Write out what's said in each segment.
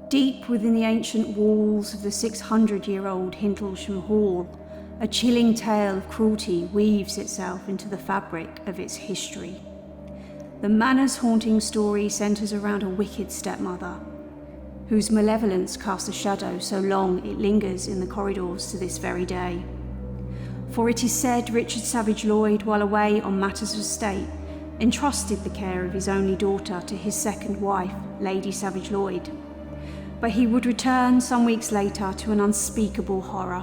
Deep within the ancient walls of the 600-year-old Hintlesham Hall, a chilling tale of cruelty weaves itself into the fabric of its history. The manor's haunting story centres around a wicked stepmother, whose malevolence casts a shadow so long it lingers in the corridors to this very day. For it is said Richard Savage Lloyd, while away on matters of state, entrusted the care of his only daughter to his second wife, Lady Savage Lloyd. But he would return some weeks later to an unspeakable horror.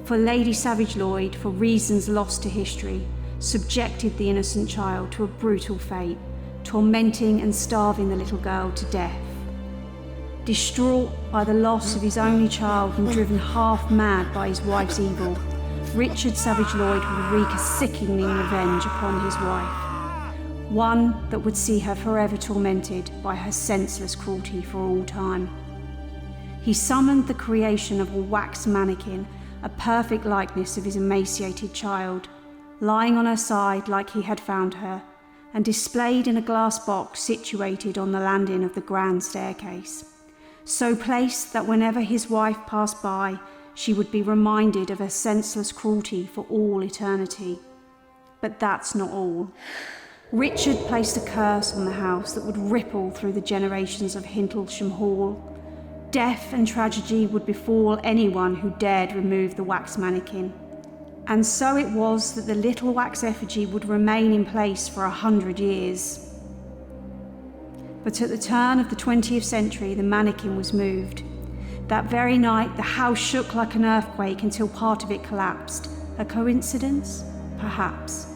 For Lady Savage Lloyd, for reasons lost to history, subjected the innocent child to a brutal fate, tormenting and starving the little girl to death. Distraught by the loss of his only child and driven half mad by his wife's evil, Richard Savage Lloyd would wreak a sickening revenge upon his wife, one that would see her forever tormented by her senseless cruelty for all time. He summoned the creation of a wax mannequin, a perfect likeness of his emaciated child, lying on her side like he had found her, and displayed in a glass box situated on the landing of the grand staircase, so placed that whenever his wife passed by, she would be reminded of her senseless cruelty for all eternity. But that's not all. Richard placed a curse on the house that would ripple through the generations of Hintlesham Hall. Death and tragedy would befall anyone who dared remove the wax mannequin. And so it was that the little wax effigy would remain in place for 100 years. But at the turn of the 20th century, the mannequin was moved. That very night, the house shook like an earthquake until part of it collapsed. A coincidence? Perhaps.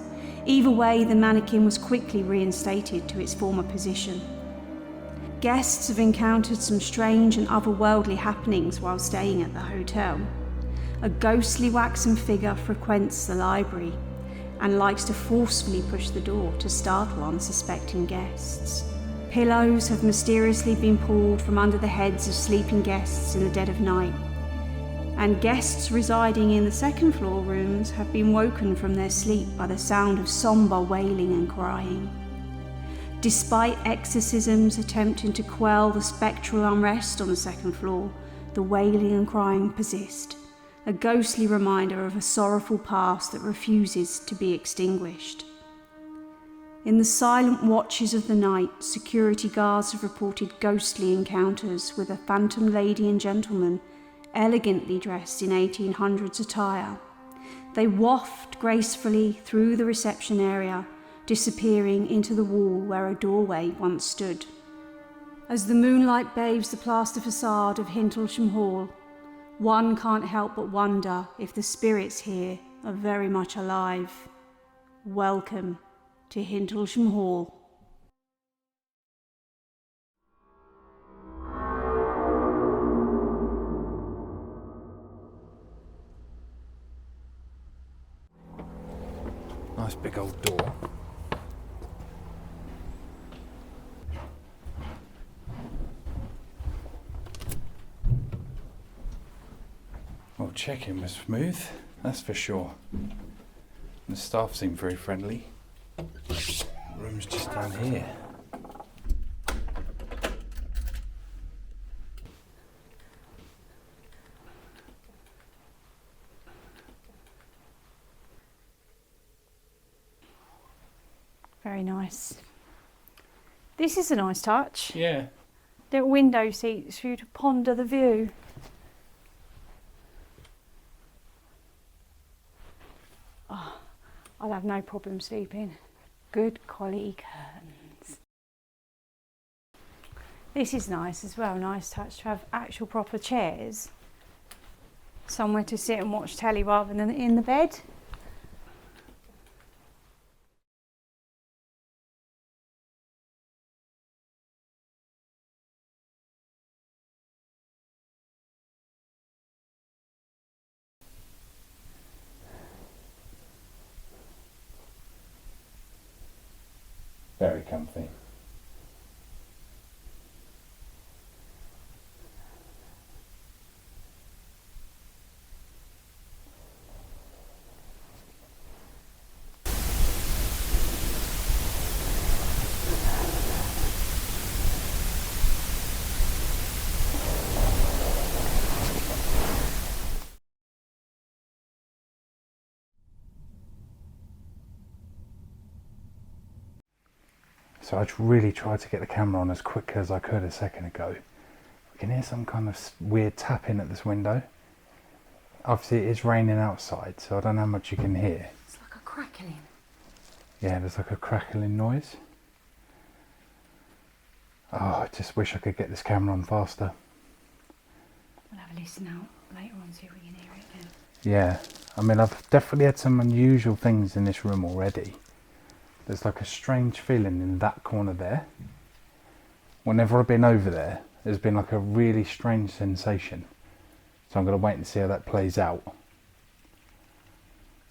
Either way, the mannequin was quickly reinstated to its former position. Guests have encountered some strange and otherworldly happenings while staying at the hotel. A ghostly waxen figure frequents the library and likes to forcefully push the door to startle unsuspecting guests. Pillows have mysteriously been pulled from under the heads of sleeping guests in the dead of night, and guests residing in the second floor rooms have been woken from their sleep by the sound of sombre wailing and crying. Despite exorcisms attempting to quell the spectral unrest on the second floor, the wailing and crying persist, a ghostly reminder of a sorrowful past that refuses to be extinguished. In the silent watches of the night, security guards have reported ghostly encounters with a phantom lady and gentleman elegantly dressed in 1800s attire. They waft gracefully through the reception area, disappearing into the wall where a doorway once stood. As the moonlight bathes the plaster facade of Hintlesham Hall, one can't help but wonder if the spirits here are very much alive. Welcome to Hintlesham Hall. Nice big old door. Well, check-in was smooth, that's for sure. And the staff seemed very friendly. The room's just down here. Very nice. This is a nice touch. Yeah. Little window seats for you to ponder the view. Oh, I'd have no problem sleeping. Good quality curtains. This is nice as well, nice touch to have actual proper chairs. Somewhere to sit and watch telly rather than in the bed. Very comfy. So I really tried to get the camera on as quick as I could a second ago. We can hear some kind of weird tapping at this window. Obviously it is raining outside, so I don't know how much you can hear. It's like a crackling. Yeah, there's like a crackling noise. Oh, I just wish I could get this camera on faster. We'll have a listen out later on, see if we can hear it again. Yeah, I mean, I've definitely had some unusual things in this room already. There's like a strange feeling in that corner there. Whenever I've been over there, there's been like a really strange sensation. So I'm going to wait and see how that plays out.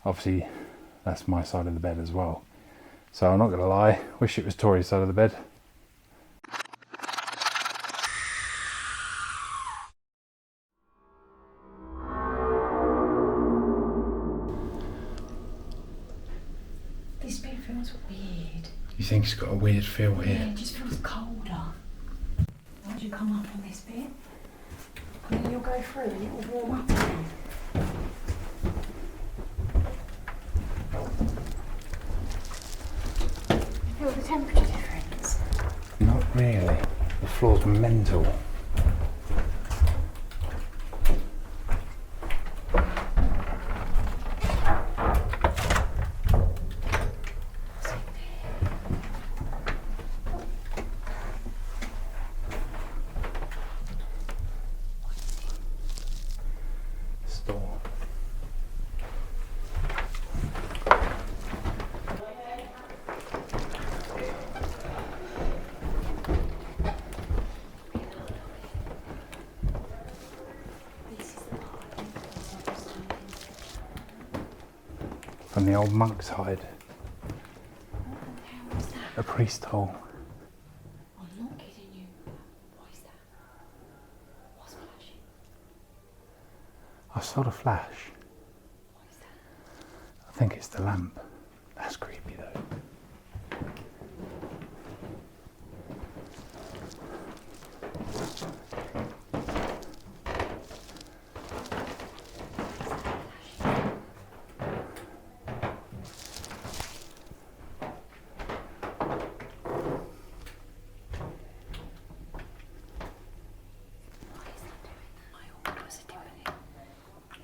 Obviously, that's my side of the bed as well. So I'm not going to lie, wish it was Tori's side of the bed. This bed feels weird. You think it's got a weird feel here? Yeah, it just feels colder. Why'd you come up on this bit? And then you'll go through and it will warm up again. Feel the temperature difference? Not really. The floor's mental. From the old monk's hide. What the hell is that? A priest hole. I'm not kidding you. What is that? What's flashing? I saw the flash. What is that? I think it's the lamp. That's creepy though.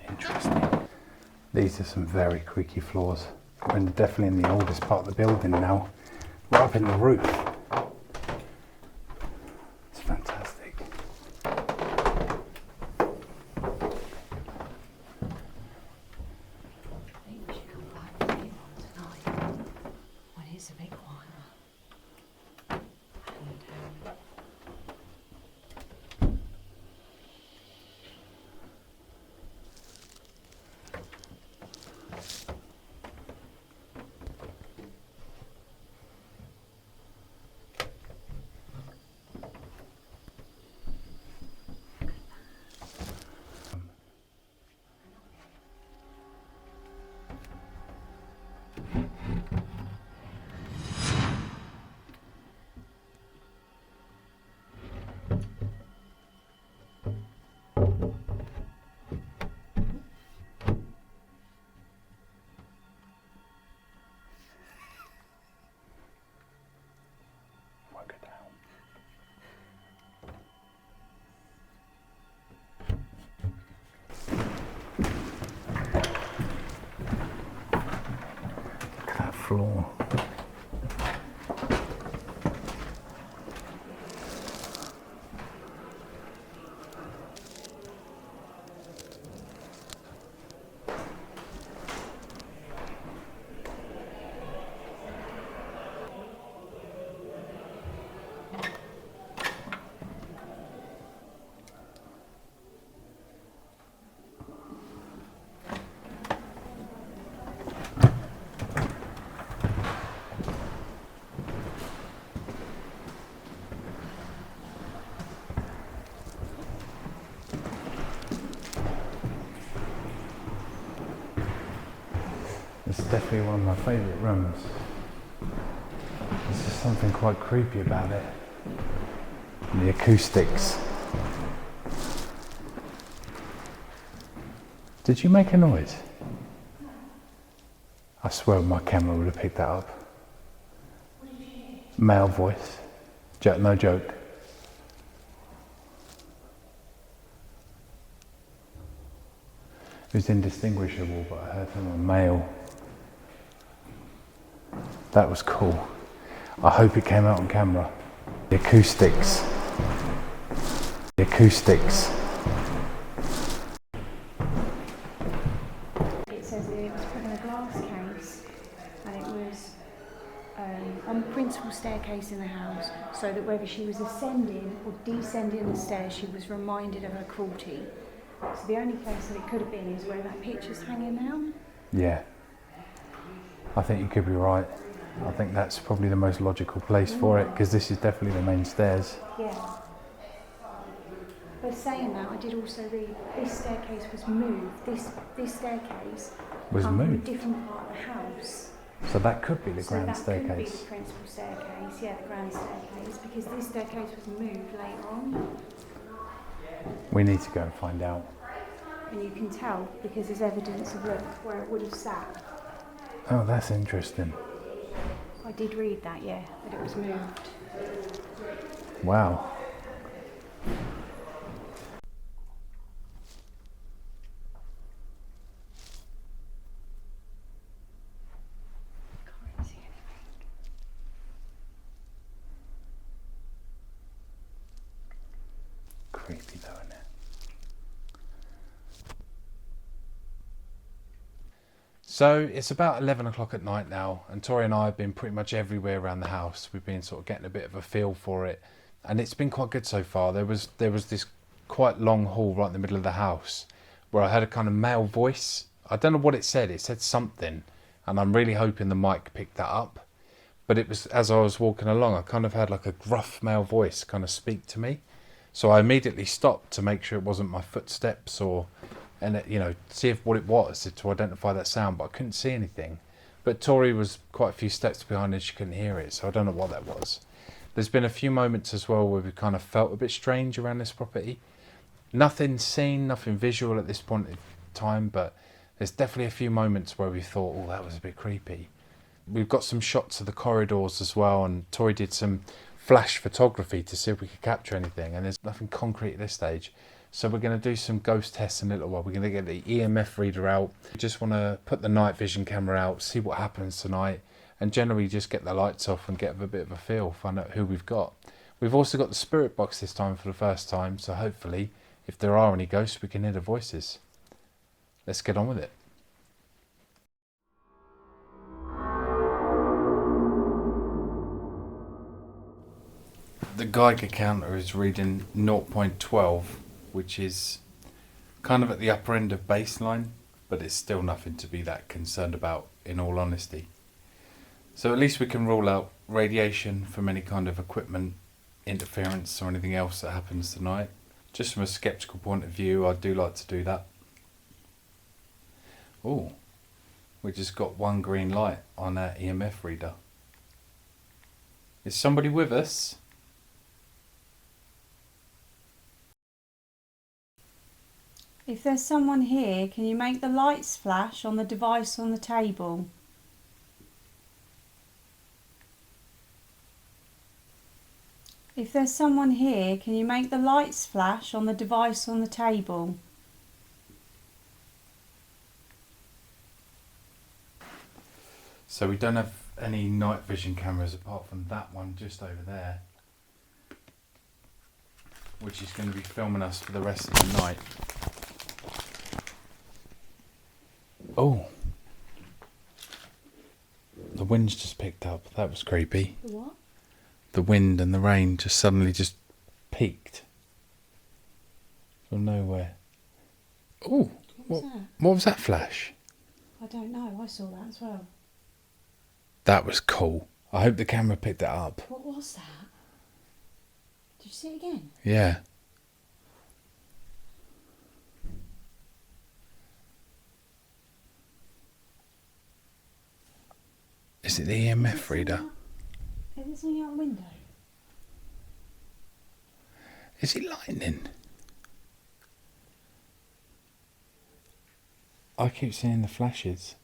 Interesting. These are some very creaky floors. We're definitely in the oldest part of the building now. We're up in the roof. It's fantastic. I think we should come back to it tonight when it's a bit quieter. Won't go down. Look at that floor. It's definitely one of my favourite rooms. There's just something quite creepy about it. And the acoustics. Did you make a noise? I swear my camera would have picked that up. Male voice. No joke. It was indistinguishable, but I heard them were male. That was cool. I hope it came out on camera. The acoustics. The acoustics. It says that it was put in a glass case and it was on the principal staircase in the house, so that whether she was ascending or descending the stairs, she was reminded of her cruelty. So the only place that it could have been is where that picture's hanging now. Yeah. I think you could be right. I think that's probably the most logical place for it, because this is definitely the main stairs. Yeah. But saying that, I did also read this staircase was moved. This staircase Was come from a moved? different part of the house. So that could be the grand that could be staircase. the principal staircase, yeah, the grand staircase, because this staircase was moved later on. We need to go and find out. And you can tell because there's evidence of where it would have sat. Oh, that's interesting. I did read that, yeah, that it was moved. Wow. Can't see anything. Creepy though, isn't it? So it's about 11 o'clock at night now, and Tori and I have been pretty much everywhere around the house. We've been sort of getting a bit of a feel for it, and it's been quite good so far. There was this quite long hall right in the middle of the house where I heard a kind of male voice. I don't know what it said. It said something, and I'm really hoping the mic picked that up. But it was, as I was walking along, I kind of had like a gruff male voice kind of speak to me. So I immediately stopped to make sure it wasn't my footsteps see if what it was to identify that sound, but I couldn't see anything. But Tori was quite a few steps behind and she couldn't hear it, so I don't know what that was. There's been a few moments as well where we kind of felt a bit strange around this property. Nothing seen, nothing visual at this point in time, but there's definitely a few moments where we thought, oh, that was a bit creepy. We've got some shots of the corridors as well, and Tori did some flash photography to see if we could capture anything, and there's nothing concrete at this stage. So we're going to do some ghost tests in a little while. We're going to get the EMF reader out. We just want to put the night vision camera out, see what happens tonight, and generally just get the lights off and get a bit of a feel, find out who we've got. We've also got the spirit box this time for the first time, so hopefully, if there are any ghosts, we can hear the voices. Let's get on with it. The Geiger counter is reading 0.12, which is kind of at the upper end of baseline, but it's still nothing to be that concerned about, in all honesty. So at least we can rule out radiation from any kind of equipment interference or anything else that happens tonight. Just from a skeptical point of view, I do like to do that. Oh, we just got one green light on our EMF reader. Is somebody with us? If there's someone here, can you make the lights flash on the device on the table? If there's someone here, can you make the lights flash on the device on the table? So we don't have any night vision cameras apart from that one just over there, which is going to be filming us for the rest of the night. Oh, the wind's just picked up. That was creepy. The what? The wind and the rain just suddenly just peaked from nowhere. Oh, What was that? what was that flash? I don't know. I saw that as well. That was cool. I hope the camera picked that up. What was that? Did you see it again? Yeah. Is it the EMF reader? Is it something out the window? Is it lightning? I keep seeing the flashes.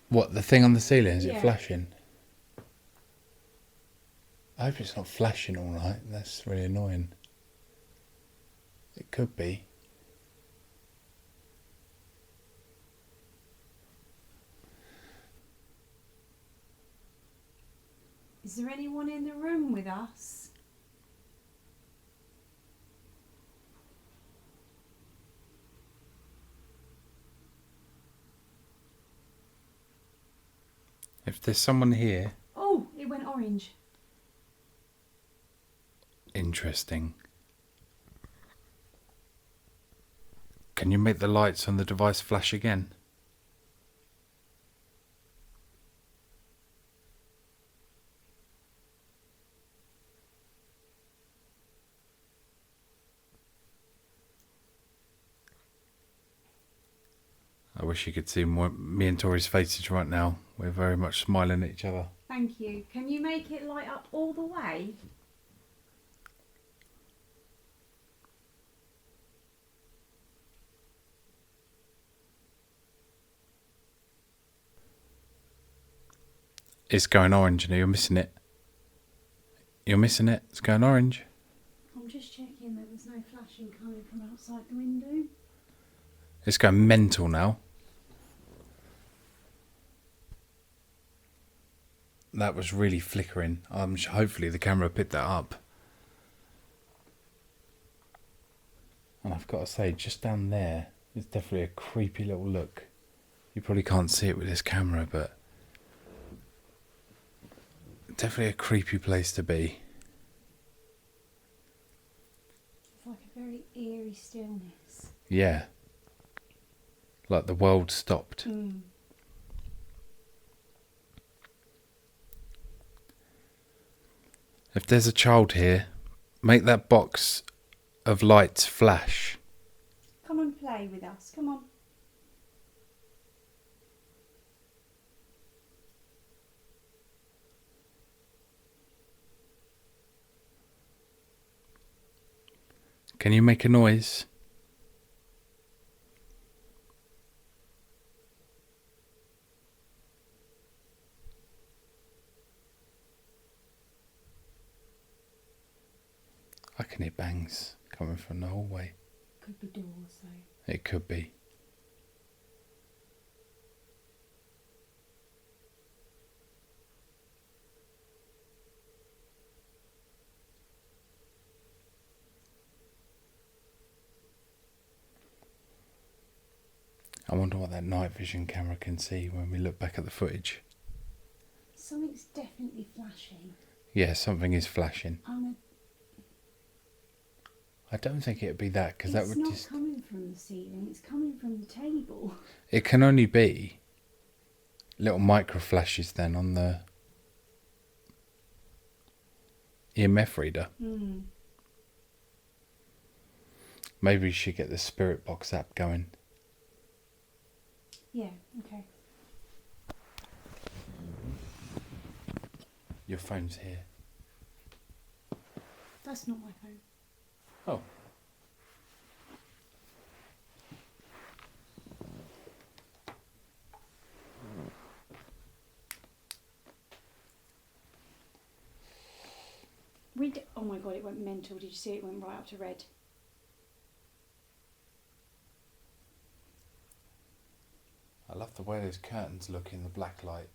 What, the thing on the ceiling? Is Yeah. it flashing? I hope it's not flashing all night. That's really annoying. It could be. Is there anyone in the room with us? If there's someone here... Oh, it went orange. Interesting. Can you make the lights on the device flash again? I wish you could see me and Tori's faces right now. We're very much smiling at each other. Thank you. Can you make it light up all the way? It's going orange and you're missing it. You're missing it. It's going orange. I'm just checking that there's no flashing coming from outside the window. It's going mental now. That was really flickering. Hopefully the camera picked that up. And I've got to say, just down there, it's definitely a creepy little look. You probably can't see it with this camera, but definitely a creepy place to be. It's like a very eerie stillness. Yeah. Like the world stopped. Mm. If there's a child here, make that box of lights flash. Come and play with us. Come on. Can you make a noise? I can hear bangs coming from the hallway. Could be doors though. It could be. I wonder what that night vision camera can see when we look back at the footage. Something's definitely flashing. Yeah, something is flashing. I'm I don't think it'd be that, because that would It's just... not coming from the ceiling, it's coming from the table. It can only be little micro flashes then on the EMF reader. Hmm. Maybe you should get the Spirit Box app going. Yeah, okay. Your phone's here. That's not my phone. Oh. Oh my god, it went mental. Did you see it went right up to red? I love the way those curtains look in the black light.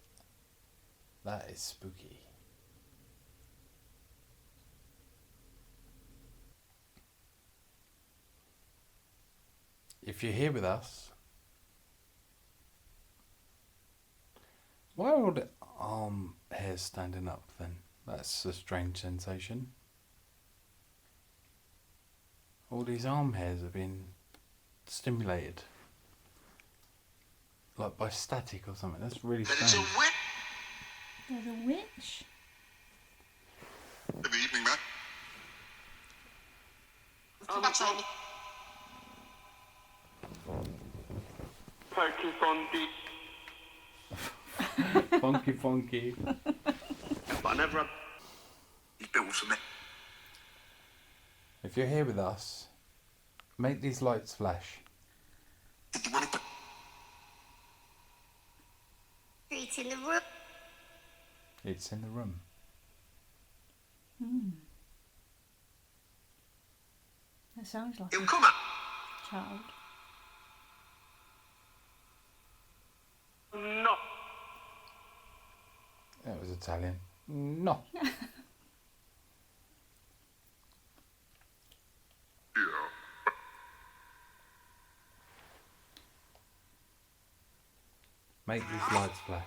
That is spooky. If you're here with us, why are all the arm hairs standing up then? That's a strange sensation. All these arm hairs have been stimulated. Like by static or something. That's really strange. There's a witch? Good evening, man. Funky, funky. Funky, funky. But I never had... He's built for me. If you're here with us, make these lights flash. Did you want to... It's in the room. It's in the room. That sounds like He'll a come up. child. No. That was Italian. No. Make these lights flash.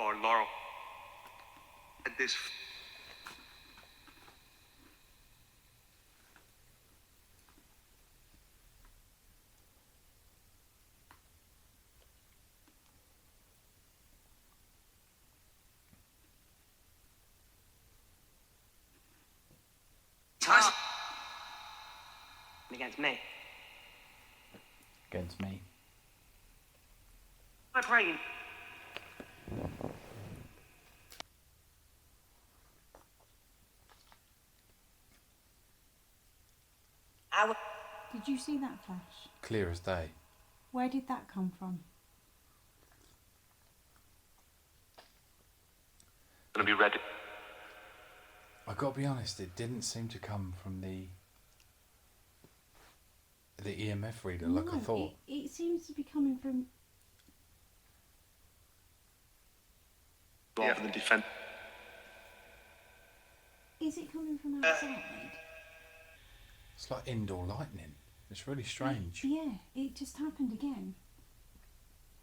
Oh, Laurel. At this. Toss. Against me. Against me. My brain. Did you see that flash? Clear as day. Where did that come from? Gonna be ready. I got to be honest, it didn't seem to come from the EMF reader like I thought. It seems to be coming from... Yeah, for the defense. Is it coming from outside? It's like indoor lightning. It's really strange. Yeah, it just happened again.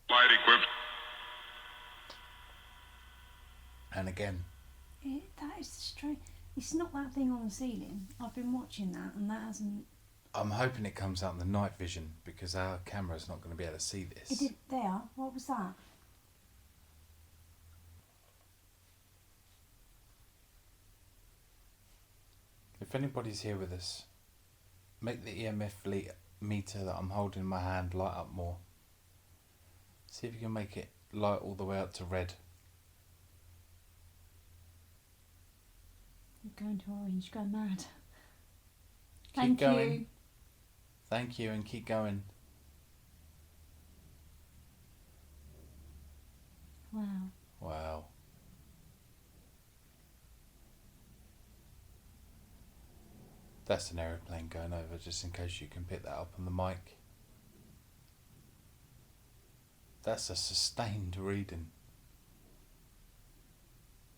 Light equipped. And again. That is strange. It's not that thing on the ceiling. I've been watching that and that hasn't... I'm hoping it comes out in the night vision because our camera's not going to be able to see this. It did there. What was that? If anybody's here with us, make the EMF meter that I'm holding in my hand light up more. See if you can make it light all the way up to red. You're going to orange, go mad. Keep Thank going. you. Thank you, and keep going. Wow. Wow. That's an aeroplane going over, just in case you can pick that up on the mic. That's a sustained reading.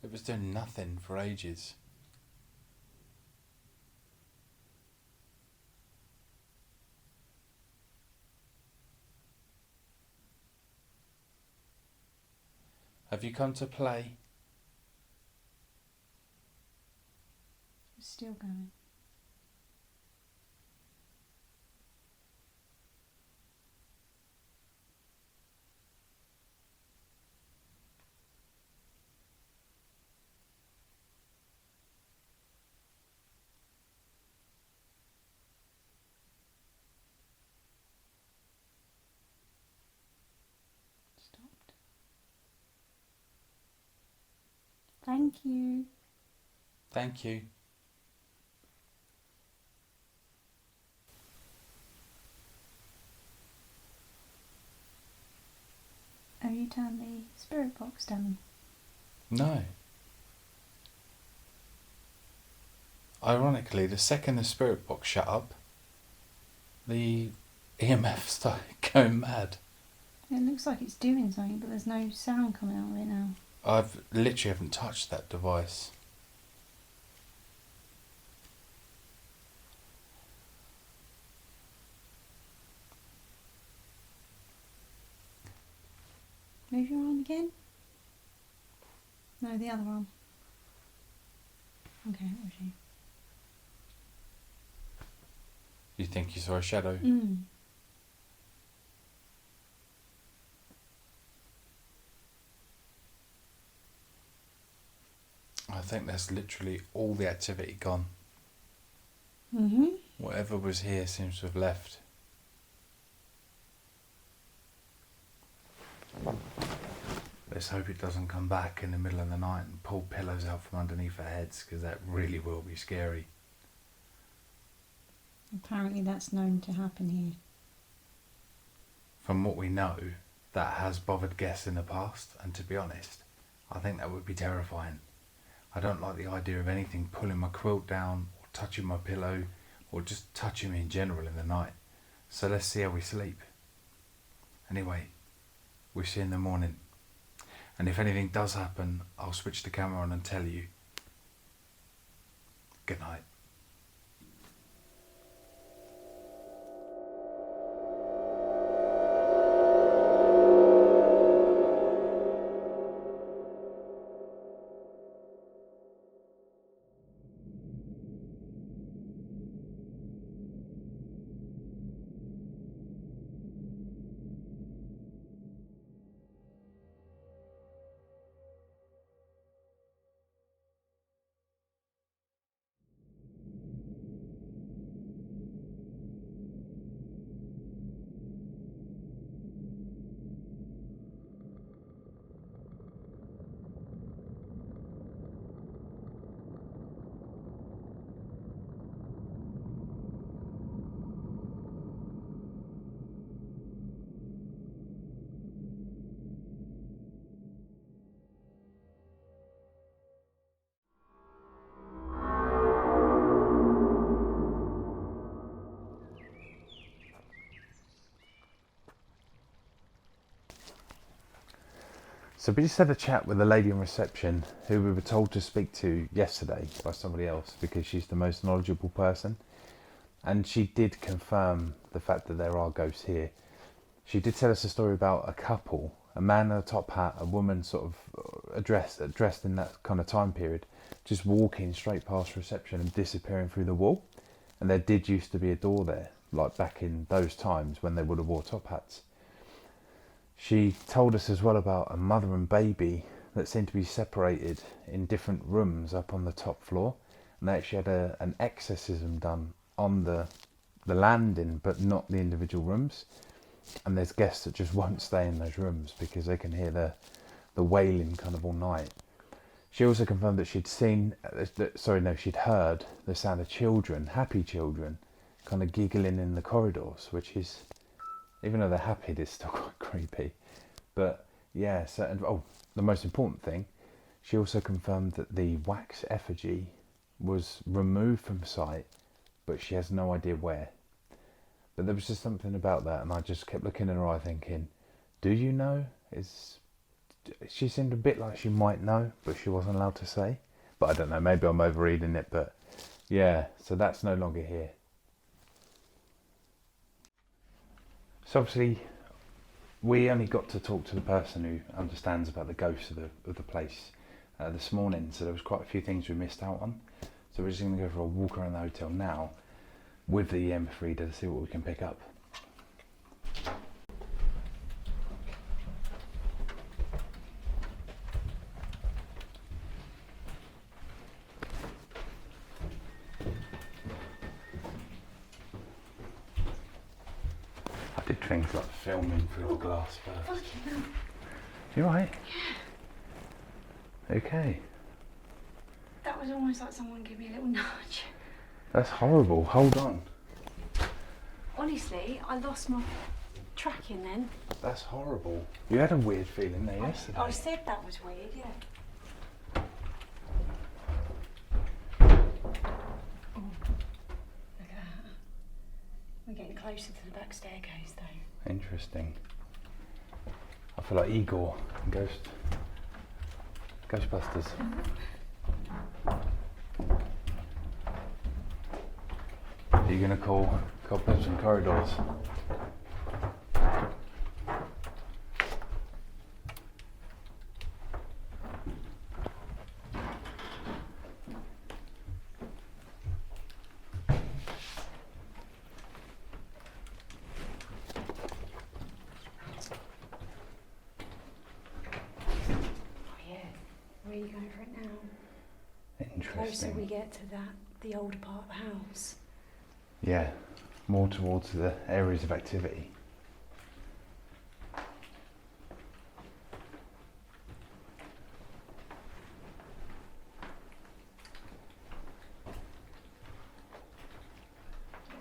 It was doing nothing for ages. Have you come to play? It's still going. Stopped. Thank you. Thank you. Have you turned the spirit box down? No. Ironically, the second the spirit box shut up, the EMF started going mad. It looks like it's doing something, but there's no sound coming out of it now. I've literally haven't touched that device. Move your arm again? No, the other arm. Okay, where is she? You think you saw a shadow? I think that's literally all the activity gone. Whatever was here seems to have left. Let's hope it doesn't come back in the middle of the night and pull pillows out from underneath our heads, because that really will be scary. Apparently that's known to happen here. From what we know, that has bothered guests in the past, and to be honest, I think that would be terrifying. I don't like the idea of anything pulling my quilt down, or touching my pillow, or just touching me in general in the night. So let's see how we sleep. Anyway, we'll see you in the morning. And if anything does happen, I'll switch the camera on and tell you. Good night. So we just had a chat with a lady in reception who we were told to speak to yesterday by somebody else because she's the most knowledgeable person. And she did confirm the fact that there are ghosts here. She did tell us a story about a couple, a man in a top hat, a woman sort of dressed in that kind of time period, just walking straight past reception and disappearing through the wall. And there did used to be a door there, like back in those times when they would have wore top hats. She told us as well about a mother and baby that seemed to be separated in different rooms up on the top floor, and they actually had an exorcism done on the landing, but not the individual rooms. And there's guests that just won't stay in those rooms because they can hear the wailing kind of all night. She also confirmed that she'd heard the sound of children, happy children, kind of giggling in the corridors, which is, even though they're happy, it's still quite creepy. But yeah, the most important thing, she also confirmed that the wax effigy was removed from sight, but she has no idea where. But there was just something about that, and I just kept looking in her eye thinking, do you know? She seemed a bit like she might know, but she wasn't allowed to say. But I don't know, maybe I'm overreading it, but yeah, so that's no longer here. So obviously, we only got to talk to the person who understands about the ghosts of the place this morning, so there was quite a few things we missed out on. So we're just going to go for a walk around the hotel now with the EMF reader to see what we can pick up. I did things like filming through the glass first. You right? Yeah. Okay. That was almost like someone gave me a little nudge. That's horrible. Hold on. Honestly, I lost my tracking then. That's horrible. You had a weird feeling there yesterday. I said that was weird, yeah. Oh, look at that. We're getting closer to the back staircase though. Interesting. I feel like Igor in Ghostbusters. Are you going to call Cobwebs and Corridors? Where are you going for it now? Interesting. Closer we get to the older part of the house. Yeah, more towards the areas of activity. Where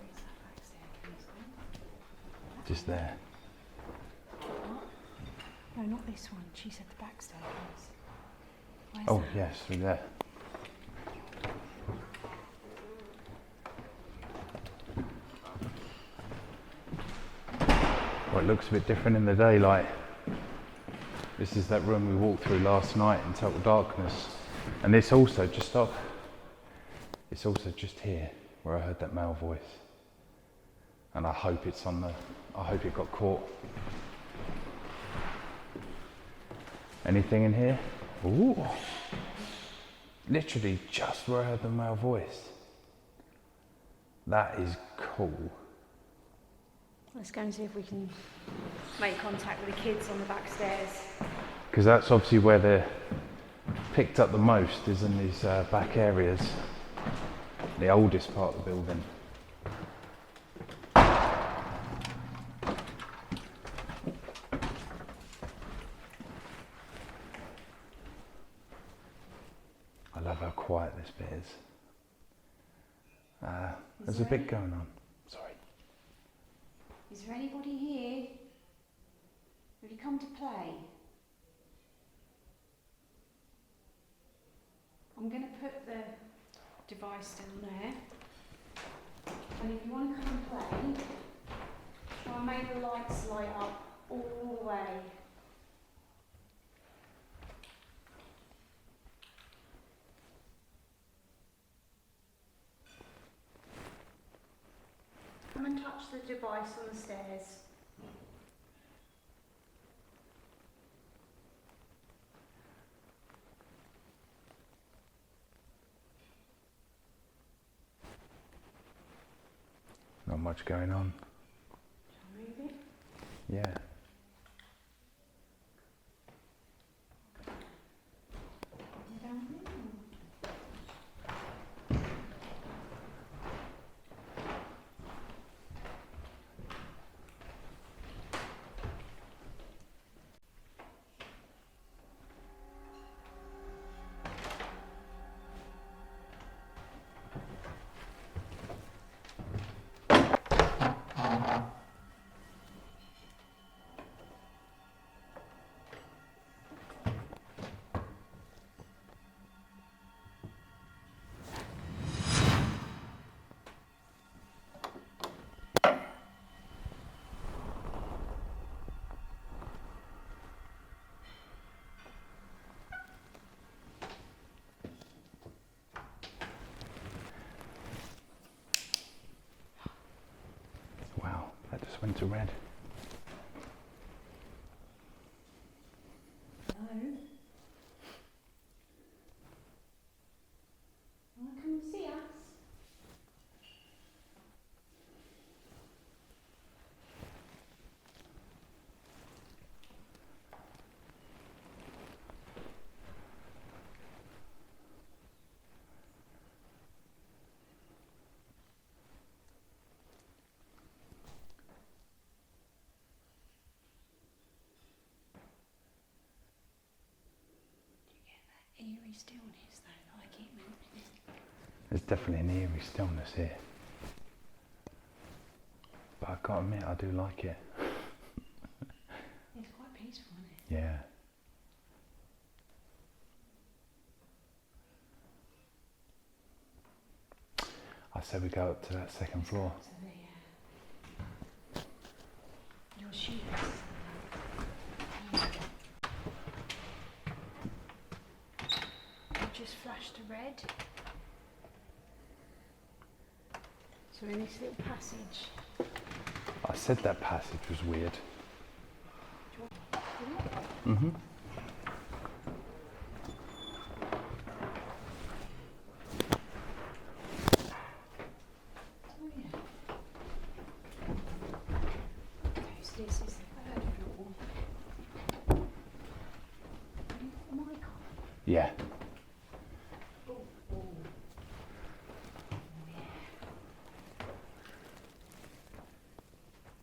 is that back staircase gone? Just there. No, not this one. She said the back staircase. Where's Oh, that? yes, through there. Well, it looks a bit different in the daylight. This is that room we walked through last night in total darkness. And this also just up. It's also just here where I heard that male voice. And I hope it's on the. I hope it got caught. Anything in here? Ooh. Literally just where I heard the male voice. That is cool. Let's go and see if we can make contact with the kids on the back stairs. Because that's obviously where they're picked up the most, is in these back areas. The oldest part of the building. I love how quiet this bit is. There's a bit going on. Sorry. Is there anybody here? Have you come to play? I'm going to put the device down there. And if you want to come and play, try and make the lights light up all the way. Come and touch the device on the stairs. Not much going on. Shall I move it? Yeah. Down here. Wow, that just went to red. Hello? Wanna come and see us? Eerie stillness though, like it meant. There's definitely an eerie stillness here. But I've got to admit, I do like it. It's quite peaceful, isn't it? Yeah. I said we go up to that second floor. So your sheets. It just flashed a red. So in this little passage. I said that passage was weird. Mm-hmm. Oh yeah. Okay, so this is the third floor. Have you got the mic on? Yeah.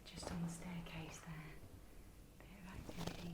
Just on the staircase there. Bit of activity.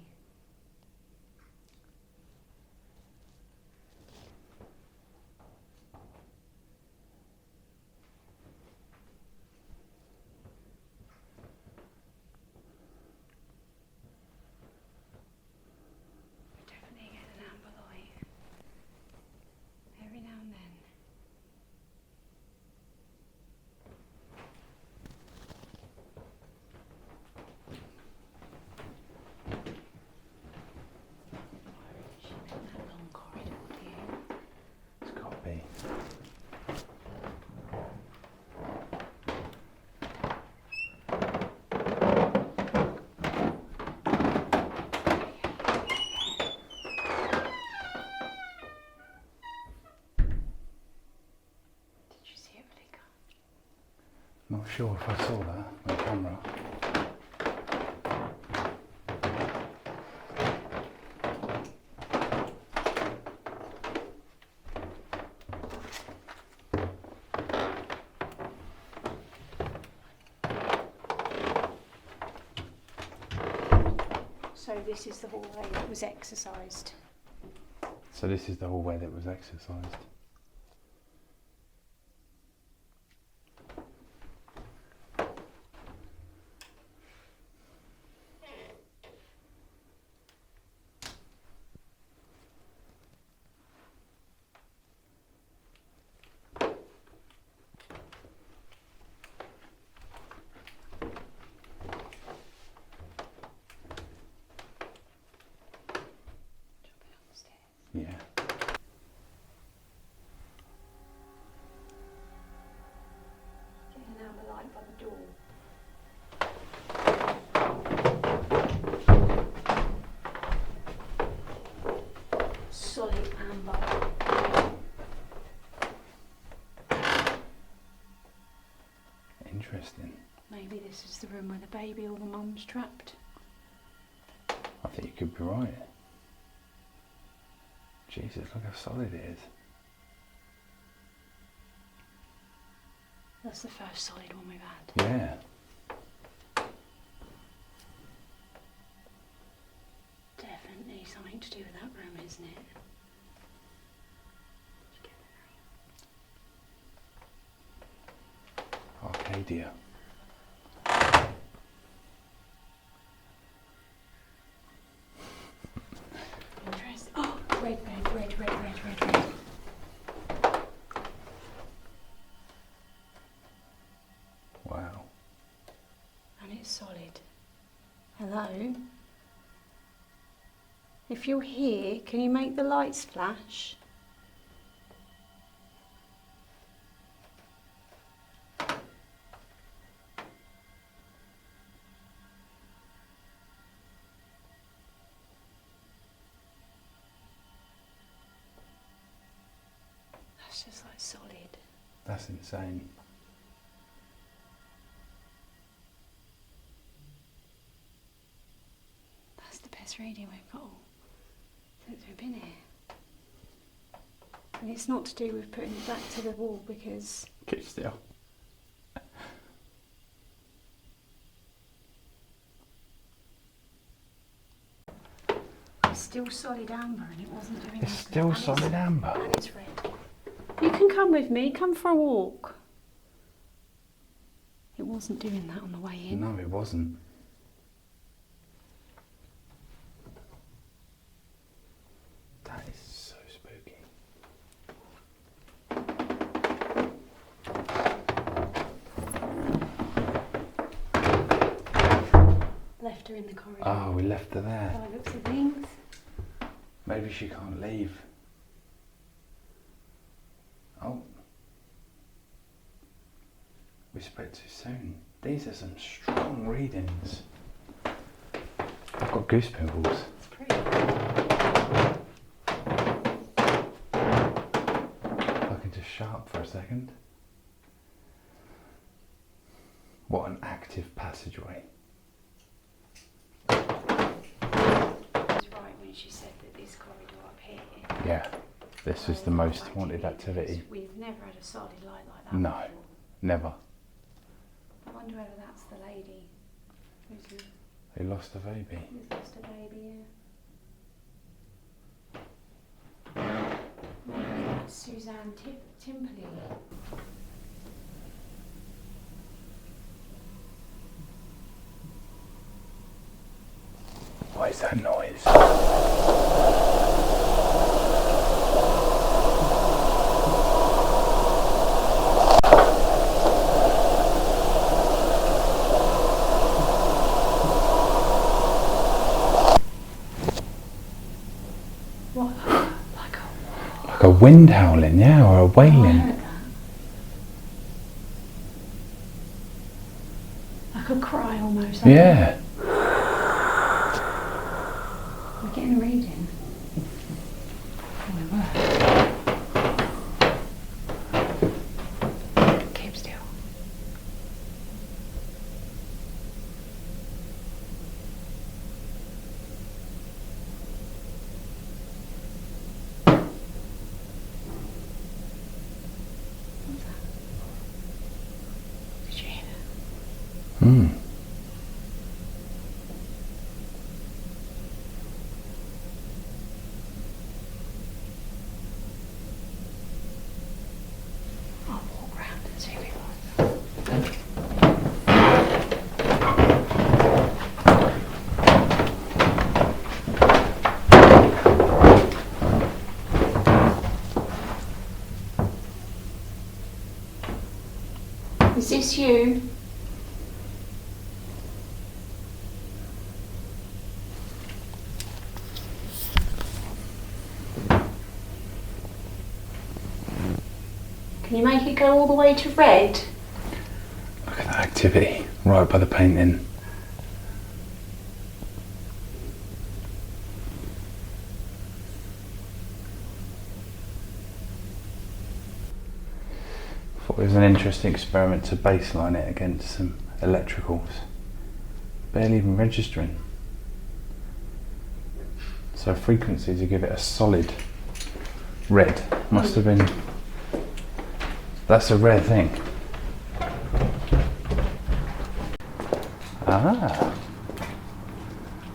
Not sure if I saw that on camera. So this is the hallway that was exercised. So this is the hallway that was exercised. Yeah. Getting an amber light by the door. Solid amber. Interesting. Maybe this is the room where the baby or the mum's trapped. I think you could be right. Jesus, look how solid it is. That's the first solid one we've had. Yeah. Definitely something to do with that room, isn't it? Arcadia. Interesting. Oh, red. Wow. And it's solid. Hello? If you're here, can you make the lights flash? That's just like solid. That's insane. That's the best reading we've got since we've been here. And it's not to do with putting it back to the wall because Keep still. it's still solid amber and it wasn't doing It's anything. still And solid amber. And it's red. You can come with me, come for a walk. It wasn't doing that on the way in. No, it wasn't. That is so spooky. Left her in the corridor. Oh, we left her there. By the looks of things. Maybe she can't leave. Oh. We spoke too soon. These are some strong readings. I've got goose pimples. It's pretty. I can just shut up for a second. What an active passageway. I was right when she said that this corridor up here. Yeah, this is the most haunted activity. We've never had a solid light like that. No, before. never. I wonder whether that's the lady who's They lost a baby. lost a baby. Yeah. Maybe that's Suzanne Timperley. What is that noise? What? Like a wind howling, yeah, or a I wailing. heard that. Like a cry almost. Like Yeah. We're getting a reading. Oh, we were. Keep still. Is this you? Can you make it go all the way to red? Look at that activity right by the painting. Thought it was an interesting experiment to baseline it against some electricals. Barely even registering. So frequency to give it a solid red must have been. That's a rare thing. Ah,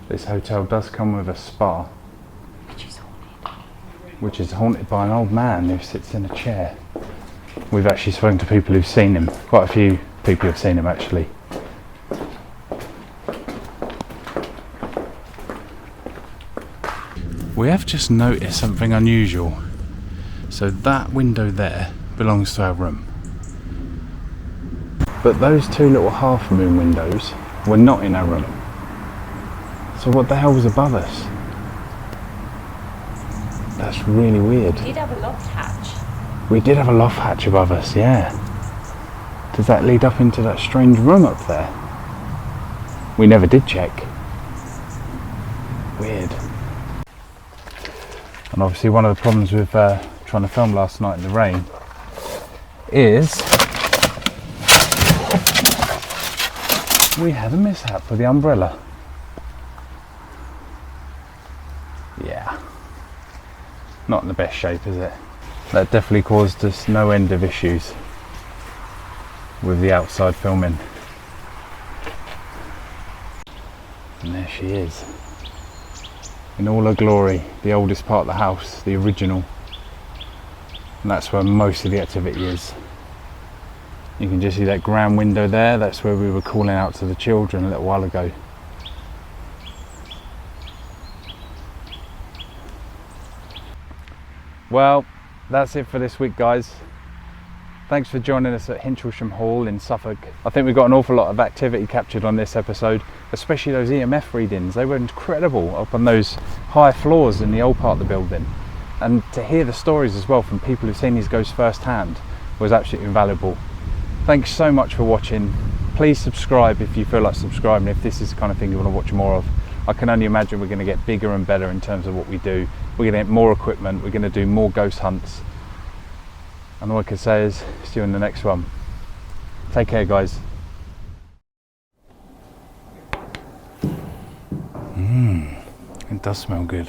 this hotel does come with a spa, which is haunted by an old man who sits in a chair. We've actually spoken to people who've seen him. Quite a few people have seen him actually. We have just noticed something unusual. So that window there belongs to our room. But those two little half moon windows were not in our room. So what the hell was above us? That's really weird. We did have a loft hatch. We did have a loft hatch above us, yeah. Does that lead up into that strange room up there? We never did check. Weird. And obviously one of the problems with trying to film last night in the rain is we had a mishap with the umbrella. Yeah, not in the best shape, is it? That definitely caused us no end of issues with the outside filming. And there she is, in all her glory, the oldest part of the house, the original. And that's where most of the activity is. You can just see that grand window there. That's where we were calling out to the children a little while ago. Well, that's it for this week, guys. Thanks for joining us at Hintlesham Hall in Suffolk. I think we've got an awful lot of activity captured on this episode, especially those EMF readings. They were incredible up on those high floors in the old part of the building. And to hear the stories as well from people who've seen these ghosts firsthand was absolutely invaluable. Thanks so much for watching. Please subscribe if you feel like subscribing, if this is the kind of thing you want to watch more of. I can only imagine we're going to get bigger and better in terms of what we do. We're going to get more equipment, we're going to do more ghost hunts. And all I can say is, see you in the next one. Take care, guys. It does smell good.